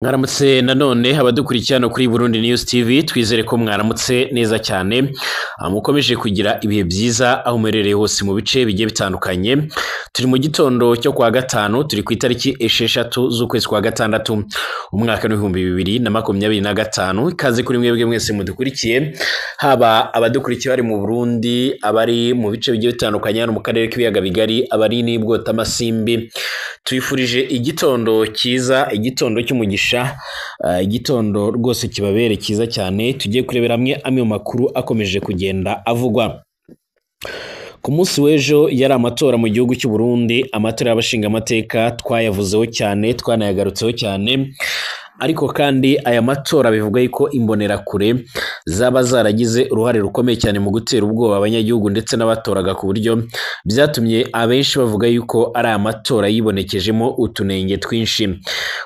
Mwaramutse nanone abadukurikirana kuri Burundi News TV, twizere ko mwaramutse neza cyane, mukomeje kugira ibihe byiza aho muherereye hose mu bice bigiye bitandukanye. Turi mu gitondo cyo kwa gatanu, turi ku itariki 6 z'ukwezi kwa gatandatu umwaka w'2025. Kaze kuri mwebwe mwese mudukurikiye, haba abadukurikiye bari mu Burundi, abari mu bice bigiye bitandukanye no mu karere k'ibiyaga bigari, abari n'ibwota amasimbi. Twifurije igitondo cyiza, igitondo cy'umugisha, igitondo rwose kibabere cyiza cyane. Tugiye kurebera hamwe amwe mu makuru akomeje kugenda avugwa. Ku munsi w'ejo yari amatora mu gihugu cy'u Burundi, amatora y'abashinga amateka, twayavuzeho cyane, twanayagarutseho cyane. Ariko kandi aya matora bivuga yuko imbonerakure zaba zaragize uruhare rukomeye cyane mu gutera ubwoba abanyagihugu ndetse n'abatoraga, ku buryo byatumye abenshi bavuga yuko ari amatora yibonekejemo utunenge twinshi.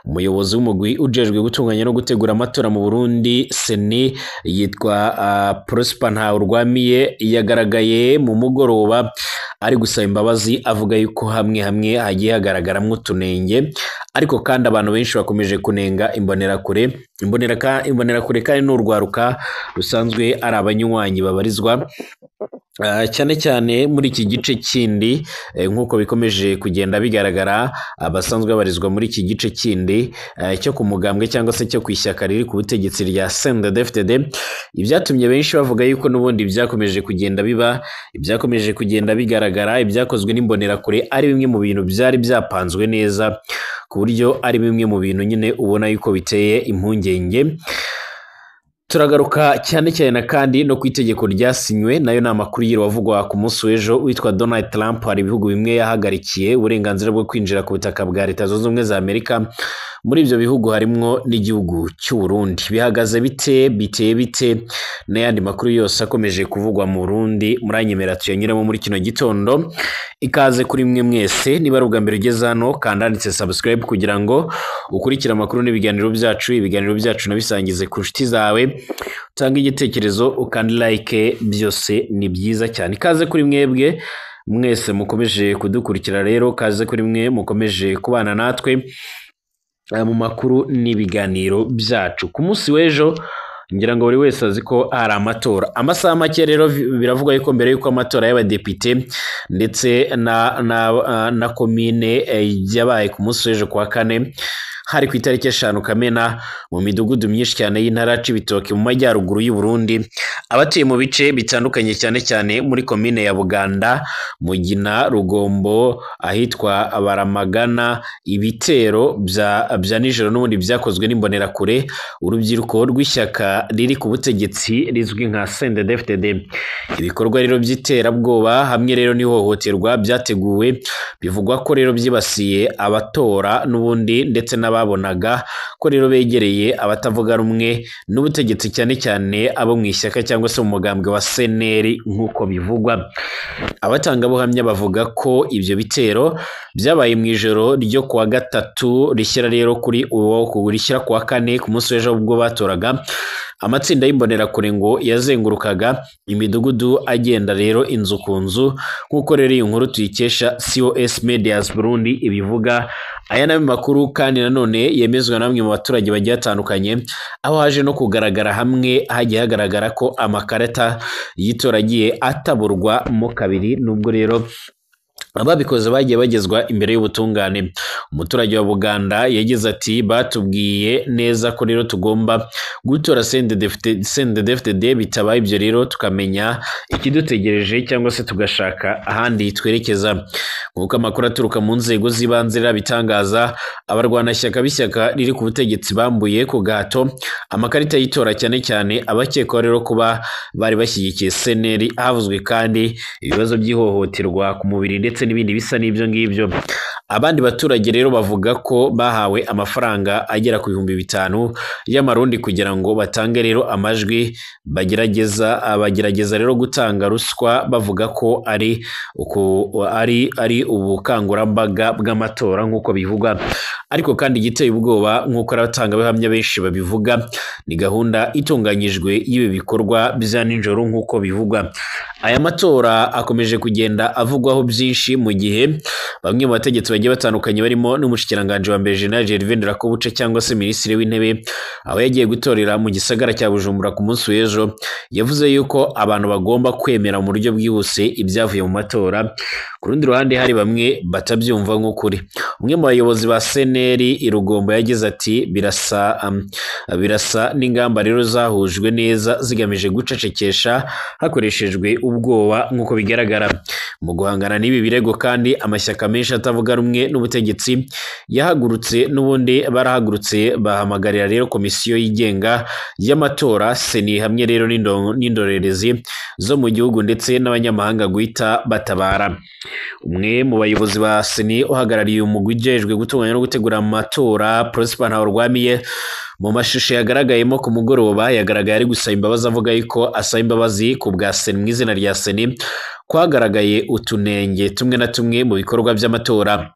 Umuyobozi w'umugwi ujejwe gutunganya no gutegura amatora mu Burundi Seni yitwa Prosper Ntawurwamiye, yagaragaye mu mugoroba ari gusaba imbabazi, avuga yuko hamwe hagiye hagaragaramo utunenge. Ariko kandi abantu benshi bakomeje kunenga imbonerakure kandi n'urwaruka rusanzwe ari abanywanyi babarizwa cyane cyane muri iki gice kindi, nk'uko bikomeje kugenda bigaragara, abasanzwe babarizwa muri iki gice kindi cyo ku mugambwe cyangwa se cyo ku ishyaka riri ku butegetsi rya CNDD-FDD. Ibyatumye benshi bavuga yuko n'ubundi ibyakomeje kugenda bigaragara, ibyakozwe n'imbonerakure ari bimwe mu bintu byari byapanzwe neza, ku buryo ari bimwe mu bintu nyine ubona yuko biteye impungenge. Turagaruka cyane kandi no ku itegeko ryasinywe, nayo ni amakuru y'irwavugwa ku munsi w'ejo witwa Donald Trump. Hari ibihugu bimwe yahagarikiye uburenganzira bwo kwinjira ku butaka bwa Leta Zunze Ubumwe za Amerika. Muri ibyo bihugu harimo n'igihugu cy'u Burundi. Bihagaze biteye bite n'ayandi makuru yose akomeje kuvugwa mu Burundi, muranyemera tuyanyuramo muri kino gitondo. Ikaze kuri mwe mwese, niba ari ubwa mbere ugeze hano kanda handitse subscribe kugira ngo ukurikire amakuru n'ibiganiro byacu nabisangize ku nshuti zawe, utanga igitekerezo, ukanda like, byose ni byiza cyane. Ikaze kuri mwebwe mwese mukomeje kudukurikira rero, kaze kuri mwe mukomeje kubana natwe mu makuru n'ibiganiro byacu. Ku munsi w'ejo ngira ngo buri wese azi ko hari amatora. Amasaha make rero biravuga yuko mbere yuko amatora y'abadepite ndetse na komine yabaye ku munsi w'ejo kwa kane, hari ku itariki 5 Kamena, mu midugudu myinshi cyane y'intara Cibitoke mu majyaruguru y'u Burundi, abatuye mu bice bitandukanye cyane muri komine ya Buganda, Mugina, Rugombo, ahitwa Baramagana, ibitero bya nijoro n'ubundi byakozwe n'imbonerakure, urubyiruko rw'ishyaka riri ku butegetsi rizwi nka CNDD-FDD. Ibikorwa rero by'iterabwoba hamwe rero n'ihohoterwa byateguwe, bivugwa ko rero byibasiye abatora n'ubundi ndetse n'ababonaga ko rero begereye abatavuga rumwe n'ubutegetsi, cyane abo mu ishyaka cyangwa se mu mugambwe wa CNL nk'uko bivugwa. Abatangabuhamya bavuga ko ibyo bitero byabaye mu ijoro ryo kuwa gatatu rishyira rero kuri uwo rishyira kuwa kane ku munsi w'ejo ubwo batoraga. Amatsinda y'imbonerakure ngo yazengurukaga imidugudu agenda rero inzu ku nzu, nk'uko rero iyi nkuru tuyikesha COS Medias Burundi ibivuga. Aya nayo makuru kandi nanone yemezwa na bamwe mu baturage bagiye batandukanye, aho haje no kugaragara hamwe hagiye hagaragara ko amakarita y'itora agiye ataburwa mo kabiri, nubwo rero ababikoze bagiye bagezwa imbere y'ubutungane. Umuturage wa Buganda yagize ati, batubwiye neza ko rero tugomba gutora CNDD-FDD, bitabaye ibyo rero tukamenya ikidutegereje cyangwa se tugashaka ahandi twerekeza. Nk'uko amakuru aturuka mu nzego z'ibanze bitangaza, abarwanashyaka b'ishyaka riri ku butegetsi bambuye ku gahato amakarita y'itora, cyane abakekwaho rero kuba bari bashyigikiye CNL. Havuzwe kandi ibibazo by'ihohoterwa ku mubiri ndetse n'ibindi bisa n'ibyo ngibyo. Abandi baturage rero bavuga ko bahawe amafaranga agera ku 5,000 y'amarundi kugira ngo batange rero amajwi, bagerageza rero gutanga ruswa, bavuga ko ari ubukangurambaga bw'amatora nk'uko bivugwa. Ariko kandi igiteye ubwoba nk'uko abatangabuhamya benshi babivuga, ni gahunda itunganyijwe y'ibi bikorwa bya nijoro nk'uko bivugwa. Aya matora akomeje kugenda avugwaho byinshi, mu gihe bamwe mu bategetsi bagiye batandukanye barimo n'umushikiranganje wa mbere General Gervais Ndirakobuce cyangwa se minisitiri w'intebe aho yagiye gutorera mu gisagara cya Bujumbura ku munsi w'ejo yavuze yuko abantu bagomba kwemera mu buryo bwihuse ibyavuye mu matora. Ku rundi ruhande hari bamwe batabyumva nk'ukuri. Umwe mu bayobozi ba Seneri Irugombo yagize ati birasa n'ingamba rero zahujwe neza zigamije gucecekesha hakoreshejwe ubwoba nk'uko bigaragara. Mu guhangana n'ibi birego kandi amashyaka menshi atavuga rumwe n'ubutegetsi yahagurutse n'ubundi barahagurutse bahamagarira rero komisiyo yigenga y'amatora Seni hamwe rero n'indorerezi zo mu gihugu ndetse n'abanyamahanga guhita batabara. Umwe mu bayobozi ba Seni uhagarariye umugwi ujejwe gutunganya no gutegura amatora Prosper Ntahorwamiye mu mashusho yagaragayemo ku mugoroba yagaragaye ari gusaba imbabazi avuga yuko asaba imbabazi ku bwa Seni mu izina rya Seni kwagaragaye utunenge tumwe na tumwe mu bikorwa by'amatora.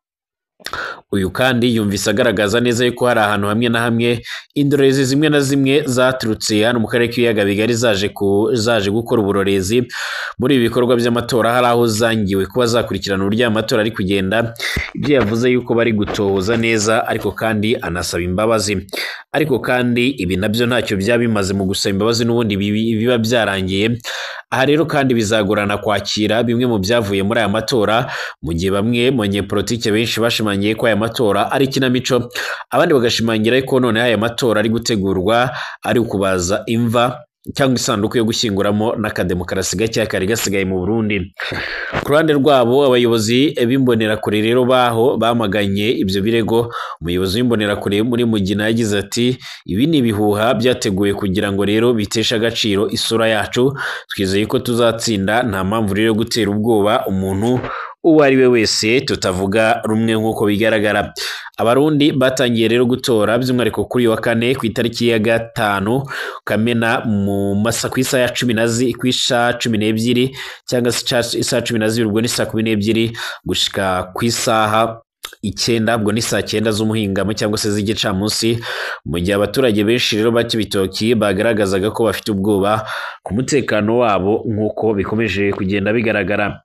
Uyu kandi yumvise agaragaza neza yuko hari ahantu hamwe na hamwe indorerezi zimwe na zimwe zaturutse hano mu karere k'ibiyaga bigari zaje gukora uburorezi muri ibi bikorwa by'amatora. Hari aho zangiwe kuba zakurikirana uburyo amatora ari kugenda, ibyo yavuze yuko bari gutohoza neza ariko kandi anasaba imbabazi. Ariko kandi ibi nabyo ntacyo byaba bimaze mu gusaba imbabazi n'ubundi biba byarangiye. Aha rero kandi bizagorana kwakira bimwe mu byavuye muri aya matora mu gihe bamwe mu banyepolitike benshi bashimangiye ko aya matora ari ikinamico, abandi bagashimangira ko none aya matora ari gutegurwa ari ukubaza imva cyangwa isanduku yo gushyinguramo n'akademokarasi gake kari gasigaye mu Burundi. Ku ruhande rwabo abayobozi b'imbonerakure rero baho bamaganye ibyo birego. Umuyobozi w'imbonerakure muri Mugina yagize ati ibi ni ibihuha byateguwe kugira ngo rero biteshe agaciro isura yacu, twizeye ko tuzatsinda, nta mpamvu rero yo gutera ubwoba umuntu uwo ari we wese tutavuga rumwe nk'uko bigaragara. Abarundi batangiye rero gutora by'umwihariko kuri wa kane ku itariki ya 5 Kamena mu masa ku isaha ya 12 cyangwa se isaha 12 ubwo ni saa 12 gushika ku isaha 9 ubwo ni saa 9 z'umuhingamo cyangwa se z'igicamunsi, mu gihe abaturage benshi rero bakibitoki bagaragazaga ko bafite ubwoba ku mutekano wabo nk'uko bikomeje kugenda bigaragara.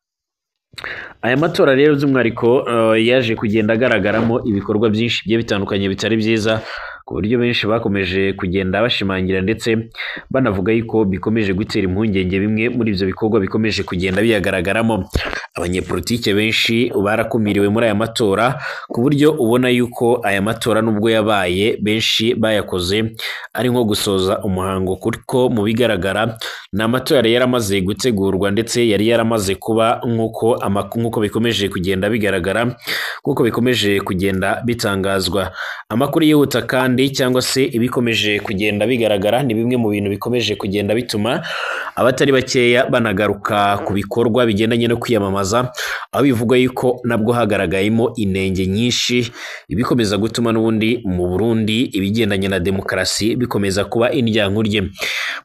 Aya matora rero by'umwihariko yaje kugenda agaragaramo ibikorwa byinshi bigiye bitandukanye bitari byiza, ku buryo benshi bakomeje kugenda bashimangira ndetse banavuga yuko bikomeje gutera impungenge bimwe muri ibyo bikorwa bikomeje kugenda biyagaragaramo. Abanyepolitike benshi barakumiriwe muri aya matora ku buryo ubona yuko aya matora nubwo yabaye benshi bayakoze ari nko gusoza umuhango, kuko mu bigaragara ni amatora yaramaze gutegurwa ndetse yari yaramaze kuba nk'uko bikomeje kugenda bigaragara, nk'uko bikomeje kugenda bitangazwa. Amakuru yihuta kandi cyangwa se ibikomeje kugenda bigaragara ni bimwe mu bintu bikomeje kugenda bituma abatari bakeya banagaruka ku bikorwa bigendanye no kwiyamamaza, aho bivuga yuko nabwo hagaragayemo inenge nyinshi, ibikomeza gutuma n'ubundi mu Burundi ibigendanye na demokarasi bikomeza kuba indyankurye.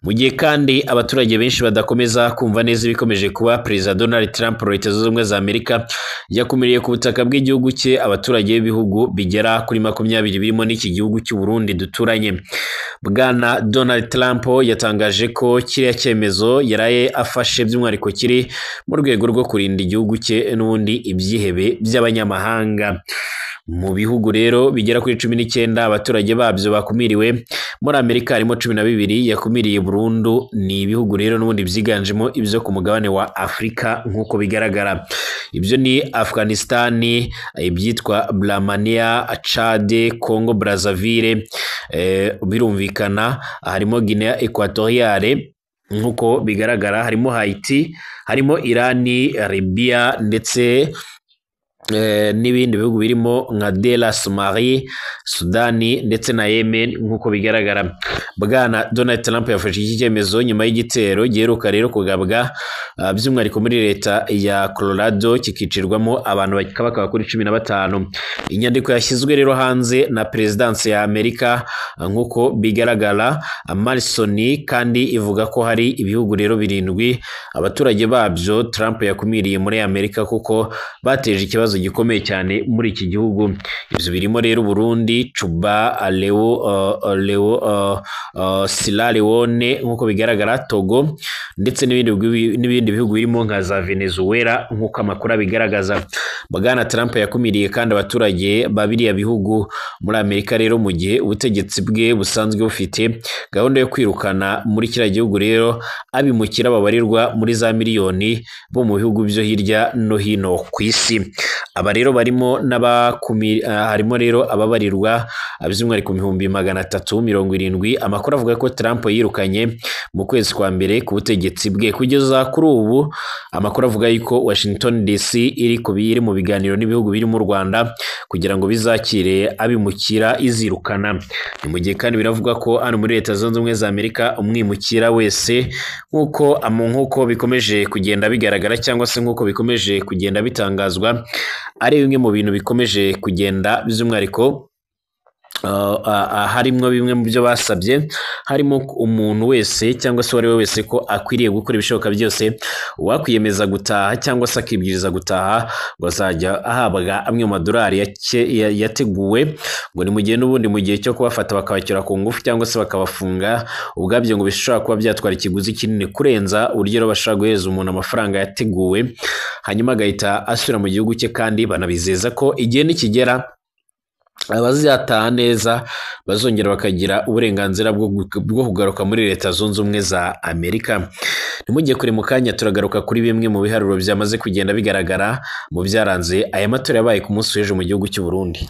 Mu gihe kandi abaturage benshi badakomeza kumva neza ibikomeje kuba, Perezida Donald Trump wa Leta Zunze Ubumwe za Amerika yakumiriye ku butaka bw'igihugu cye abaturage b'ibihugu bigera kuri 20 birimo n'iki gihugu cy'u Burundi duturanye. Bwana Donald Trump yatangaje ko kiriya cyemezo yaraye afashe by'umwihariko kiri mu rwego rwo kurinda igihugu cye n'ubundi ibyihebe by'abanyamahanga. Mu bihugu rero bigera kuri 19 abaturage babyo bakumiriwe, muri Amerika harimo 12 yakumiriye burundu. Ni ibihugu rero n'ubundi byiganjemo ibyo ku mugabane wa Afrika nk'uko bigaragara. Ibyo ni Afghanistan, ibyitwa Blamania, Chad, Congo Brazzaville, birumvikana harimo Guinea Equatoriale nk'uko bigaragara, harimo Haiti, harimo Irani, Libya ndetse n'ibindi bihugu birimo nka Dela Somalia, Sudani ndetse na Yemen nk'uko bigaragara. Bwana Donald Trump yafashe iki cyemezo nyuma y'igitero giheruka rero kugabwa by'umwihariko muri leta ya Colorado kikicirwamo abantu bakaba kuri 15. Inyandiko yashyizwe rero hanze na Perezidansi ya Amerika nk'uko bigaragara, Madison, kandi ivuga ko hari ibihugu rero 7 abaturage babyo Trump yakumiriye muri Amerika kuko bateje ikibazo ikibazo gikomeye cyane muri iki gihugu. Ibyo birimo rero Burundi, Cuba, Sierra Leone nk'uko bigaragara, Togo ndetse n'ibindi bihugu birimo nka za Venezuela nk'uko amakuru abigaragaza. Bwana Trump yakumiriye kandi abaturage ba biriya bihugu muri Amerika rero mu gihe ubutegetsi bwe busanzwe bufite gahunda yo kwirukana muri kiriya gihugu rero abimukira babarirwa muri za miliyoni bo mu bihugu byo hirya no hino ku isi. Aba rero harimo rero ababarirwa by'umwihariko 370. Amakuru avuga ko Trump yirukanye mu kwezi kwa mbere ku butegetsi bwe. Kugeza kuri ubu amakuru avuga yuko Washington DC iri mu biganiro n'ibihugu biri mu Rwanda kugira ngo bizakire abimukira izirukana. Ni mu gihe kandi biravuga ko hano muri Leta Zunze Ubumwe za Amerika umwimukira wese nk'uko bikomeje kugenda bigaragara cyangwa se nk'uko bikomeje kugenda bitangazwa, ari bimwe mu bintu bikomeje kugenda by'umwihariko harimo bimwe mu byo basabye, harimo umuntu wese cyangwa se uwari we wese ko akwiriye gukora ibishoboka byose wakwiyemeza gutaha cyangwa se akibwiriza gutaha ngo azajya ahabwa amwe mu madolari yateguwe, ngo ni mu gihe n'ubundi mu gihe cyo kubafata bakabacyura ku ngufu cyangwa se bakabafunga ubwabyo ngo bishobora kuba byatwara ikiguzi kinini kurenza uburyo rero bashobora guhereza umuntu amafaranga yateguwe hanyuma agahita asubira mu gihugu cye, kandi banabizeza ko igihe nikigera abazataha neza bazongera bakagira uburenganzira bwo kugaruka muri Leta Zunze Ubumwe za Amerika. Nimugiye kure mu kanya turagaruka kuri bimwe mu biharuro byamaze kugenda bigaragara mu byaranze aya matora yabaye ku munsi w'ejo mu gihugu cy'u Burundi.